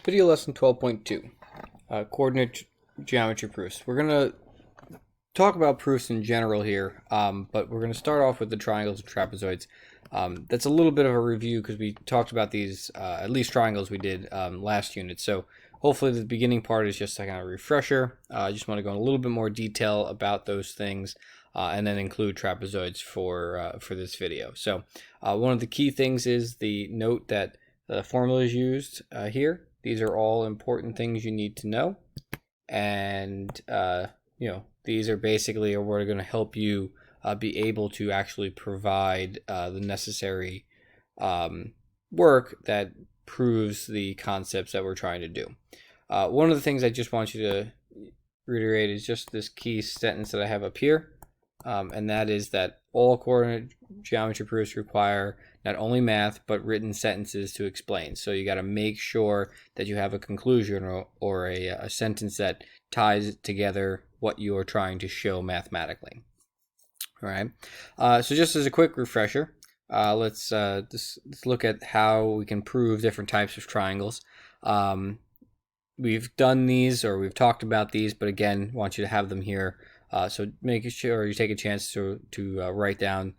Video lesson 12.2, coordinate geometry proofs. We're going to talk about proofs in general here, but we're going to start off with the triangles and trapezoids. That's a little bit of a review because we talked about these, at least triangles we did last unit. So hopefully the beginning part is just a kind of refresher. I just want to go in a little bit more detail about those things and then include trapezoids for this video. So one of the key things is the note that the formula is used here. These are all important things you need to know, and these are basically what are going to help you be able to actually provide the necessary work that proves the concepts that we're trying to do. One of the things I just want you to reiterate is just this key sentence that I have up here, and that is that all coordinate geometry proofs require not only math but written sentences to explain. So you got to make sure that you have a conclusion or a sentence that ties together what you are trying to show mathematically. All right. So just as a quick refresher, let's look at how we can prove different types of triangles. We've done these, or we've talked about these, but again, want you to have them here. So make sure you take a chance to write down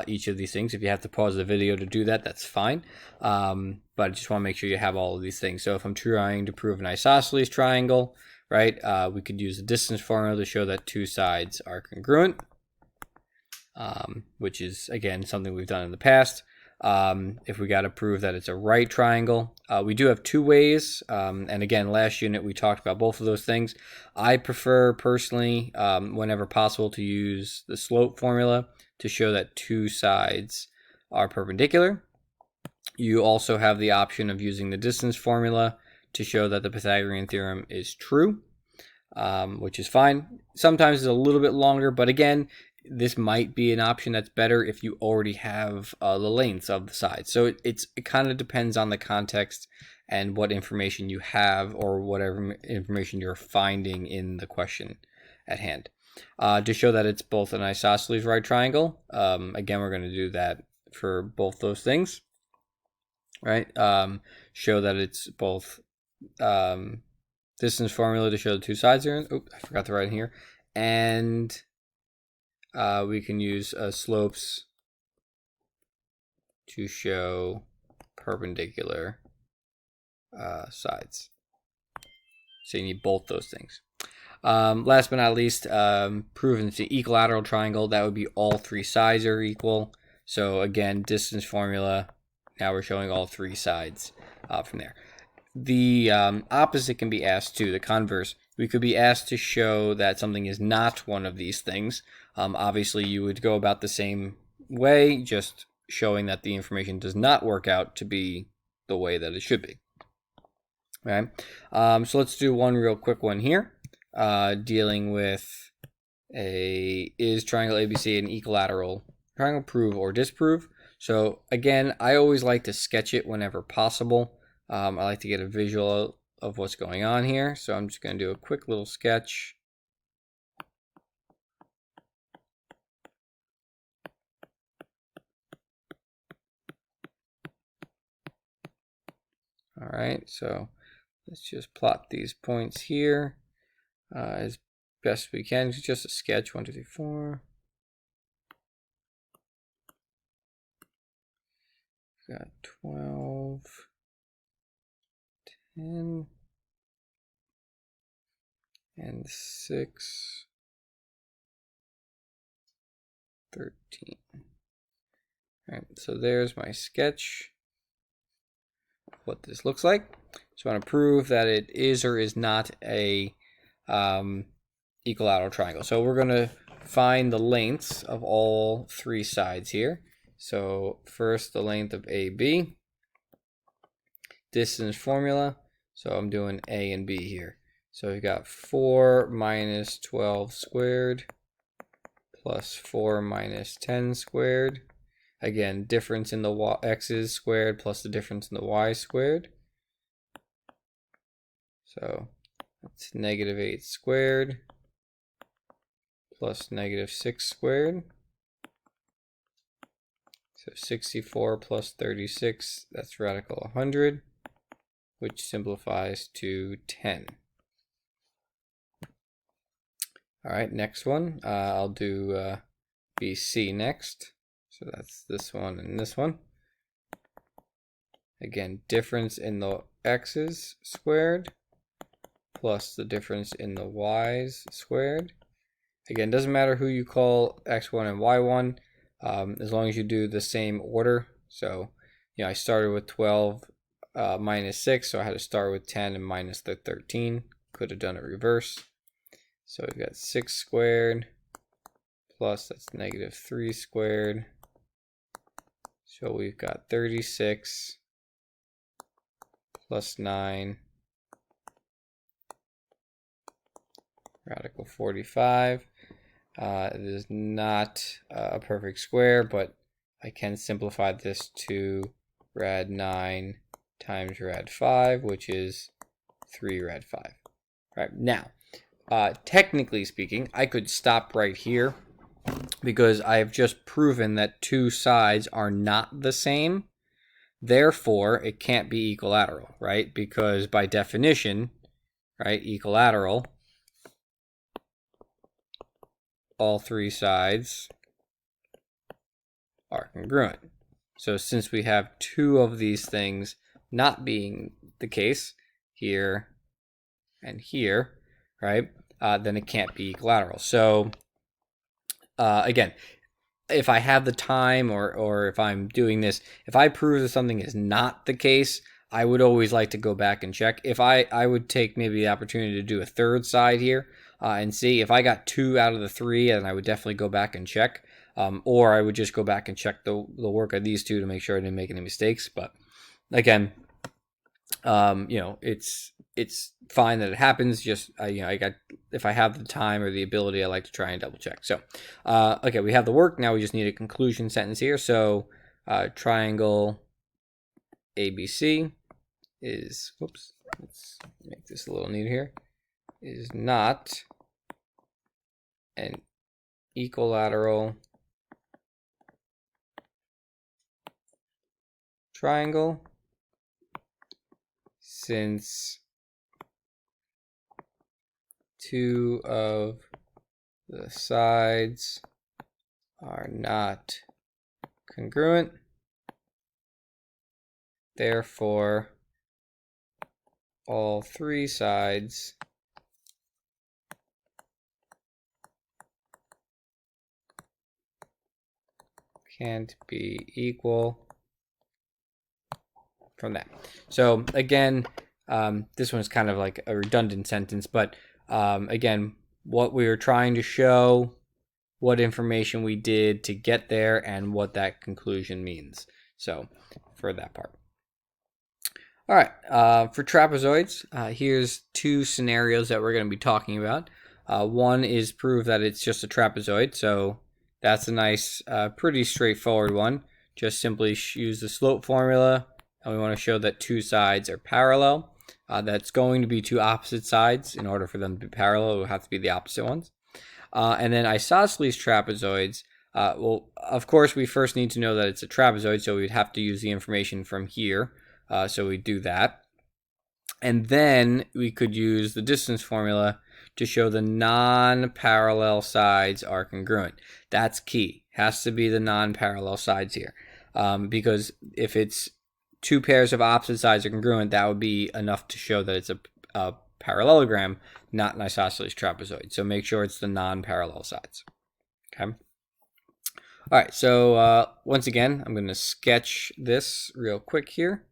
each of these things. If you have to pause the video to do that, that's fine. But I just want to make sure you have all of these things. So if I'm trying to prove an isosceles triangle, right, we could use the distance formula to show that two sides are congruent, which is, again, something we've done in the past. If we got to prove that it's a right triangle, we do have two ways. And again, last unit we talked about both of those things. I prefer personally, whenever possible, to use the slope formula to show that two sides are perpendicular. You also have the option of using the distance formula to show that the Pythagorean theorem is true, which is fine. Sometimes it's a little bit longer, but again, this might be an option that's better if you already have the lengths of the sides. So it kind of depends on the context and what information you have, or whatever information you're finding in the question at hand. To show that it's both an isosceles right triangle, again, we're going to do that for both those things, right? Show that it's both distance formula to show the two sides here. Oh, I forgot to write in here. And we can use slopes to show perpendicular sides. So you need both those things. Last but not least, proving it's an equilateral triangle. That would be all three sides are equal. So again, distance formula. Now we're showing all three sides from there. The opposite can be asked too, the converse. We could be asked to show that something is not one of these things. Obviously, you would go about the same way, just showing that the information does not work out to be the way that it should be. Okay. So let's do one real quick one here, dealing with is triangle ABC an equilateral triangle? Prove or disprove. So again, I always like to sketch it whenever possible. I like to get a visual of what's going on here. So I'm just going to do a quick little sketch. All right, so let's just plot these points here as best we can. It's just a sketch. 1, 2, 3, 4. We've got 12, 10, and 6, 13. All right, so there's my sketch of what this looks like. So I want to prove that it is or is not a equilateral triangle. So we're going to find the lengths of all three sides here. So first, the length of AB, distance formula. So I'm doing A and B here. So we've got 4 minus 12 squared plus 4 minus 10 squared. Again, difference in the x's squared plus the difference in the y squared. So that's negative 8 squared plus negative 6 squared. So 64 plus 36, that's radical 100, which simplifies to 10. All right, next one. I'll do BC next. So that's this one and this one. Again, difference in the x's squared plus the difference in the y's squared. Again, doesn't matter who you call x1 and y1, as long as you do the same order. So, I started with 12 minus 6, so I had to start with 10 and minus the 13. Could have done it reverse. So we've got 6 squared plus that's negative 3 squared. So we've got 36 plus 9 radical 45. It is not a perfect square, but I can simplify this to rad 9 times rad 5, which is 3 rad 5. All right, now, technically speaking, I could stop right here because I have just proven that two sides are not the same. Therefore, it can't be equilateral, right? Because by definition, right, equilateral, all three sides are congruent. So since we have two of these things not being the case, here and here, right, then it can't be equilateral. So again, if I have the time or if I'm doing this, if I prove that something is not the case, I would always like to go back and check. If I would take maybe the opportunity to do a third side here and see if I got 2 out of the 3, and I would definitely go back and check. Or I would just go back and check the work of these two to make sure I didn't make any mistakes. But again, it's fine that it happens. Just if I have the time or the ability, I like to try and double check. So okay, we have the work. Now we just need a conclusion sentence here. So triangle ABC is, whoops, let's make this a little neater here, is not an equilateral triangle since two of the sides are not congruent. Therefore, all three sides can't be equal from that. So again, this one's kind of like a redundant sentence, but again, what we were trying to show, what information we did to get there, and what that conclusion means. So for that part. All right, for trapezoids, here's two scenarios that we're going to be talking about. One is prove that it's just a trapezoid, so that's a nice, pretty straightforward one. Just simply use the slope formula, and we want to show that two sides are parallel. That's going to be two opposite sides. In order for them to be parallel, it will have to be the opposite ones. And then isosceles trapezoids, well, of course, we first need to know that it's a trapezoid, so we'd have to use the information from here. So we do that. And then we could use the distance formula to show the non-parallel sides are congruent. That's key. Has to be the non-parallel sides here. Because if it's two pairs of opposite sides are congruent, that would be enough to show that it's a parallelogram, not an isosceles trapezoid. So make sure it's the non-parallel sides. Okay. All right, so once again, I'm going to sketch this real quick here.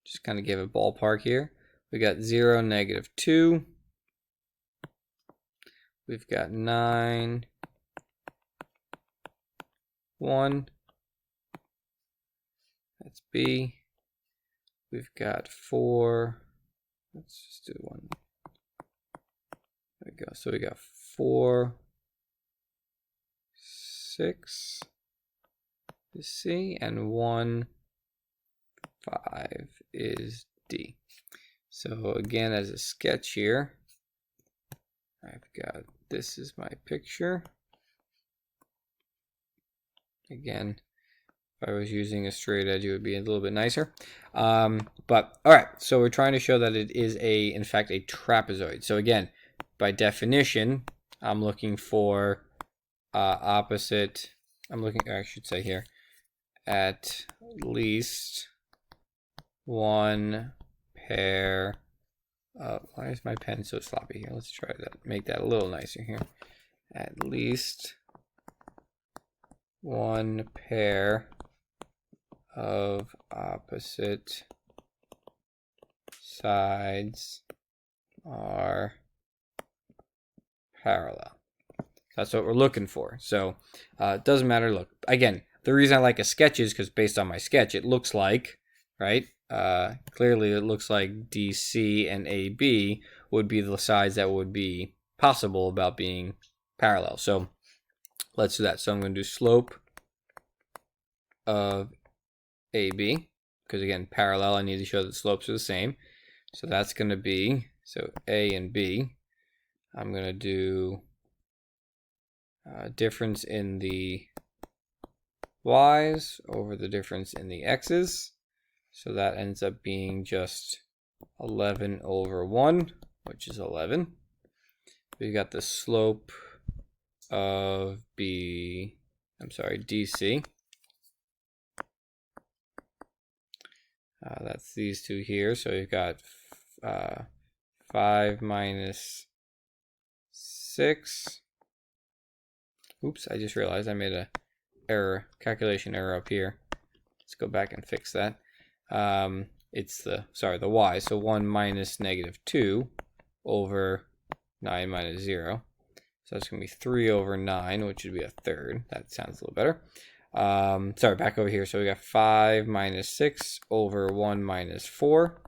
Just kind of give a ballpark here. We got 0, -2. We've got 9, 1. That's B. We've got 4. Let's just do 1. There we go. So we got 4, 6 is C, and 1, 5 is D. So again, as a sketch here, I've got, this is my picture. Again, If I was using a straight edge, it would be a little bit nicer. But all right, so we're trying to show that it is in fact, a trapezoid. So again, by definition, I'm looking for opposite. I should say here, at least one pair of. Why is my pen so sloppy here? Let's try that. Make that a little nicer here. At least one pair of opposite sides are parallel. That's what we're looking for. So it doesn't matter. Look, again, the reason I like a sketch is because based on my sketch, it looks like, right? Clearly, it looks like DC and AB would be the sides that would be possible about being parallel. So let's do that. So I'm going to do slope of AB, because again, parallel, I need to show that slopes are the same. So that's going to be, so A and B. I'm going to do difference in the y's over the difference in the x's. So that ends up being just 11 over 1, which is 11. We got the slope of DC. That's these two here. So you've got 5 minus 6. Oops, I just realized I made a calculation error up here. Let's go back and fix that. It's the y. So 1 minus -2 over 9 minus 0. So that's going to be 3 over 9, which would be a third. That sounds a little better. Back over here. So we got 5 minus 6 over 1 minus 4.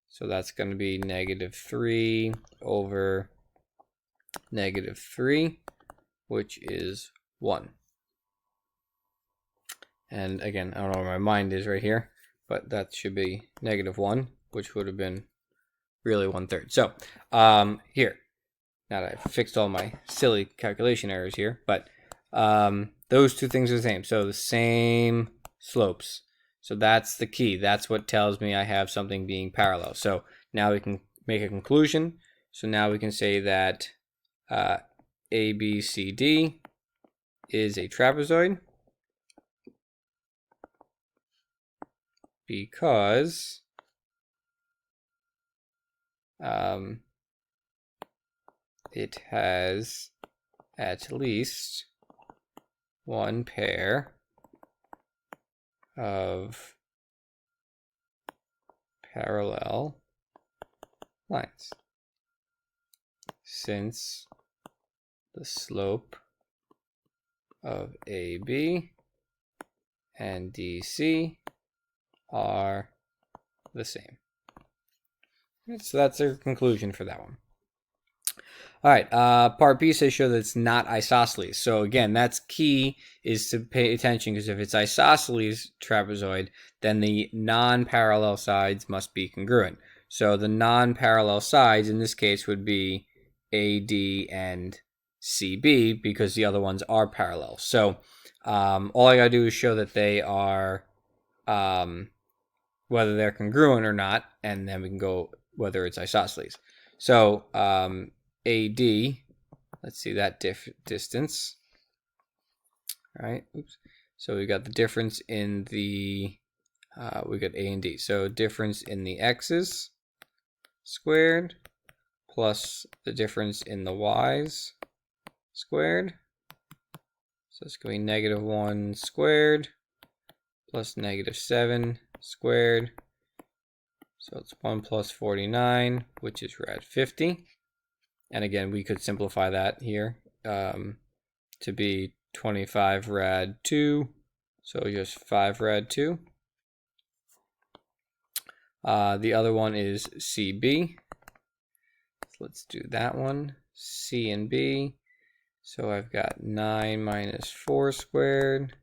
So that's going to be -3 over -3, which is 1. And again, I don't know where my mind is right here, but that should be -1, which would have been really 1/3. So here, now that I've fixed all my silly calculation errors here, but those two things are the same. So the same slopes. So that's the key. That's what tells me I have something being parallel. So now we can make a conclusion. So now we can say that ABCD is a trapezoid because it has at least one pair of parallel lines, since the slope of AB and DC are the same. So that's our conclusion for that one. All right, part B says show that it's not isosceles. So again, that's key, is to pay attention, because if it's isosceles trapezoid, then the non-parallel sides must be congruent. So the non-parallel sides in this case would be AD and CB, because the other ones are parallel. So all I gotta do is show that they are, whether they're congruent or not, and then we can go whether it's isosceles. So AD, let's see that distance. All right, oops. So we got the difference in the, we got A and D. So difference in the x's squared plus the difference in the y's squared. So it's going to be -1 squared plus -7 squared. So it's 1 plus 49, which is rad 50. And again, we could simplify that here to be 25 rad 2. So just 5 rad 2. The other one is CB. So let's do that one. C and B. So I've got 9 minus 4 squared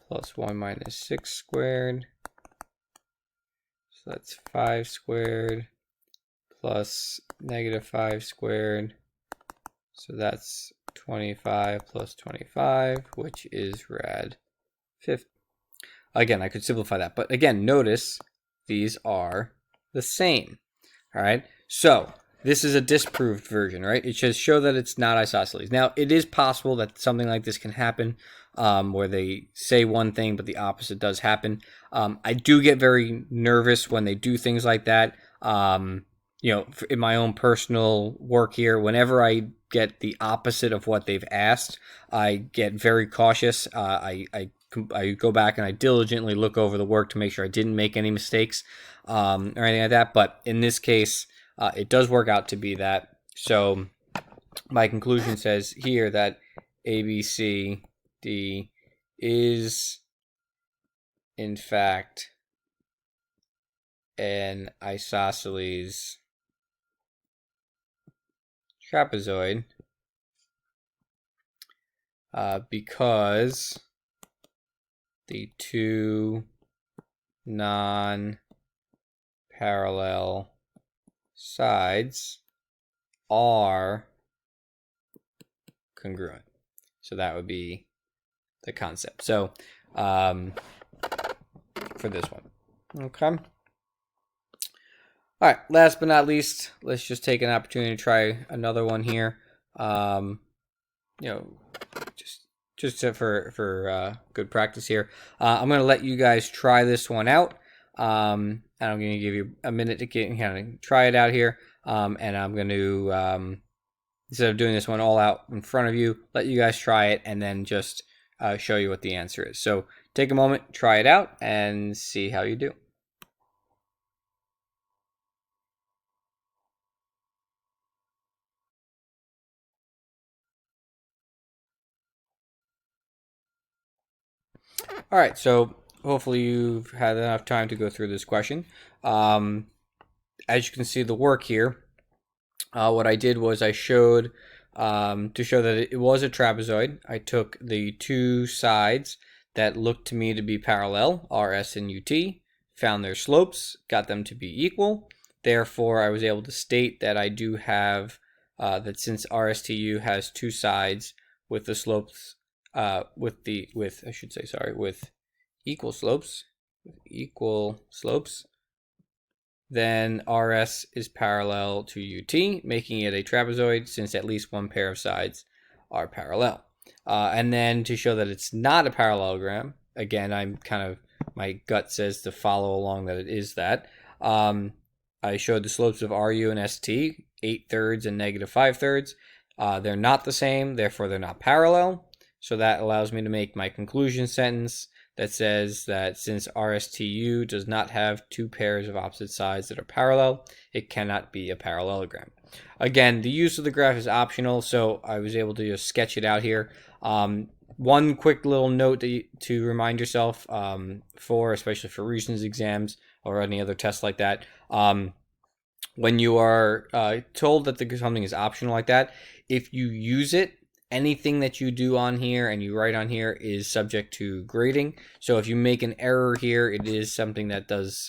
plus 1 minus 6 squared. So that's 5 squared plus -5 squared. So that's 25 plus 25, which is rad 50. Again, I could simplify that. But again, notice these are the same. All right. So this is a disproved version, right? It should show that it's not isosceles. Now, it is possible that something like this can happen, where they say one thing, but the opposite does happen. I do get very nervous when they do things like that. In my own personal work here, whenever I get the opposite of what they've asked, I get very cautious. I go back and I diligently look over the work to make sure I didn't make any mistakes or anything like that. But in this case, it does work out to be that. So my conclusion says here that ABCD is in fact an isosceles trapezoid because the two non-parallel sides are congruent. So that would be the concept. So for this one. Okay. All right. Last but not least, let's just take an opportunity to try another one here. Just for good practice here. I'm going to let you guys try this one out. And I'm going to give you a minute to kind of try it out here. And I'm going to, instead of doing this one all out in front of you, let you guys try it and then just show you what the answer is. So take a moment, try it out, and see how you do. All right, so hopefully you've had enough time to go through this question. As you can see the work here, what I did was I showed, to show that it was a trapezoid, I took the two sides that looked to me to be parallel, RS and UT, found their slopes, got them to be equal. Therefore, I was able to state that I do have, that since RSTU has two sides with the slopes, with equal slopes, then RS is parallel to UT, making it a trapezoid since at least one pair of sides are parallel. And then to show that it's not a parallelogram, again, my gut says to follow along that it is that. I showed the slopes of RU and ST, 8/3 and -5/3. They're not the same, therefore they're not parallel. So that allows me to make my conclusion sentence that says that since RSTU does not have two pairs of opposite sides that are parallel, it cannot be a parallelogram. Again, the use of the graph is optional, so I was able to just sketch it out here. One quick little note to remind yourself, especially for recent exams or any other tests like that, when you are told that something is optional like that, if you use it, anything that you do on here and you write on here is subject to grading. So if you make an error here, it is something that does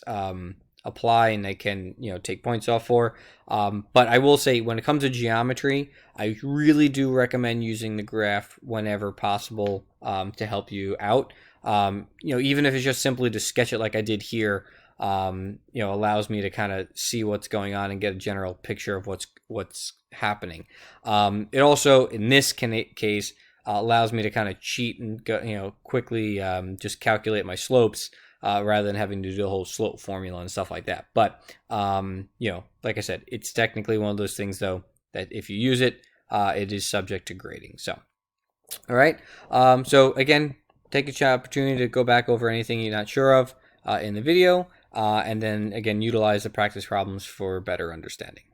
apply and they can take points off for. But I will say when it comes to geometry, I really do recommend using the graph whenever possible to help you out. Even if it's just simply to sketch it like I did here, allows me to kind of see what's going on and get a general picture of what's happening. It also, in this case, allows me to kind of cheat and go, quickly just calculate my slopes rather than having to do the whole slope formula and stuff like that. But like I said, it's technically one of those things though that if you use it, it is subject to grading. So, all right. So again, take a opportunity to go back over anything you're not sure of in the video. And then again, utilize the practice problems for better understanding.